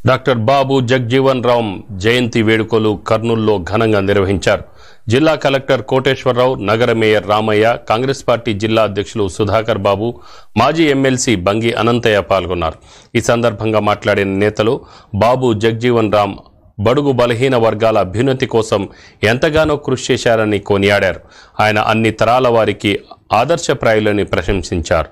Doctor Babu Jagjivan Ram జయంతి వేడుకలు కర్నూలులో ఘనంగా నిర్వహించారు. జిల్లా కలెక్టర్ కోటేశ్వరరావు, నగర మేయర్ రామయ్య, కాంగ్రెస్ పార్టీ జిల్లా అధ్యక్షులు సుధాకర్ బాబు, మాజీ ఎమ్మెల్సీ బంగి అనంతయ్య పాల్గొన్నారు. ఈ సందర్భంగా మాట్లాడిన నేతలు బాబు జగ్జీవన్ రామ్ బడుగు బలహీన వర్గాల అభ్యున్నతి కోసం ఎంతగానో కృషి చేశారని కొనియాడారు. ఆయన అన్ని తరాల వారికి ఆదర్శప్రాయులని ప్రశంసించారు.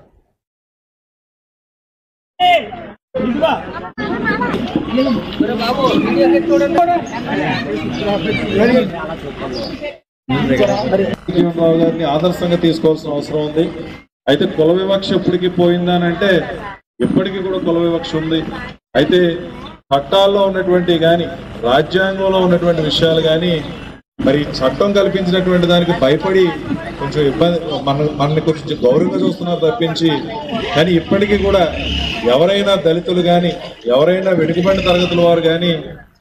జీవన్రావు గారిని ఆదర్శంగా తీసుకోవాల్సిన అవసరం ఉంది. అయితే కుల వివక్ష ఎప్పటికీ పోయిందానంటే ఇప్పటికీ కూడా కుల వివక్ష ఉంది. అయితే చట్టాల్లో ఉన్నటువంటి కానీ రాజ్యాంగంలో ఉన్నటువంటి విషయాలు కానీ మరి చట్టం కల్పించినటువంటి దానికి భయపడి కొంచెం ఇబ్బంది మనల్ని కొంచెం గౌరవంగా చూస్తున్నారు తప్పించి, కానీ ఇప్పటికీ కూడా ఎవరైనా దళితులు కానీ ఎవరైనా వెనుకబడిన తరగతుల వారు కానీ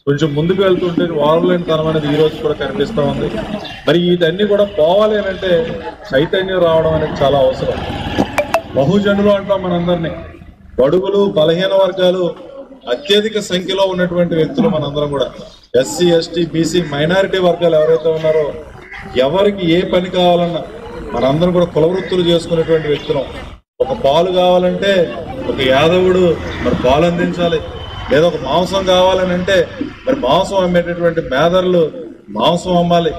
కొంచెం ముందుకు వెళ్తుంటే వారలేని తనం అనేది ఈ రోజు కూడా కనిపిస్తూ ఉంది. మరి ఇదన్నీ కూడా పోవాలి అని అంటే చైతన్యం రావడం అనేది చాలా అవసరం. బహుజనులు అంటాం మనందరినీ, బడుగులు బలహీన వర్గాలు అత్యధిక సంఖ్యలో ఉన్నటువంటి వ్యక్తులు మనందరం కూడా. ఎస్సీ, ఎస్టీ, బీసీ, మైనారిటీ వర్గాలు ఎవరైతే ఉన్నారో ఎవరికి ఏ పని కావాలన్నా మనందరం కూడా కుల వృత్తులు చేసుకునేటువంటి వ్యక్తులం. ఒక పాలు కావాలంటే ఒక యాదవుడు మరి పాలు అందించాలి, లేదా ఒక మాంసం కావాలని అంటే మరి మాంసం అమ్మేటటువంటి మేదర్లు మాంసం అమ్మాలి.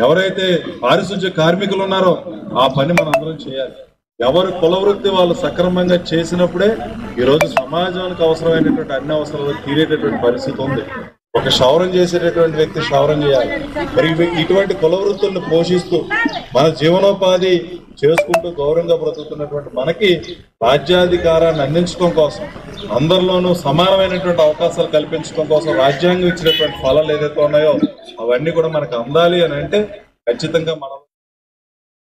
ఎవరైతే పారిశుధ్య కార్మికులు ఉన్నారో ఆ పని మనందరం చేయాలి. ఎవరు కుల వృత్తి వాళ్ళు సక్రమంగా చేసినప్పుడే ఈరోజు సమాజానికి అవసరమైనటువంటి అన్ని అవసరాలు తీరేటటువంటి పరిస్థితి ఉంది. ఒక క్షౌరం చేసేటటువంటి వ్యక్తి క్షౌరం చేయాలి. మరి ఇటువంటి కుల వృత్తులను పోషిస్తూ మన జీవనోపాధి చేసుకుంటూ గౌరవంగా బ్రతుకుతున్నటువంటి మనకి రాజ్యాధికారాన్ని అందించడం కోసం, అందరిలోనూ సమానమైనటువంటి అవకాశాలు కల్పించడం కోసం రాజ్యాంగం ఇచ్చినటువంటి ఫలాలు ఏదైతే ఉన్నాయో అవన్నీ కూడా మనకు అందాలి అని అంటే ఖచ్చితంగా మనం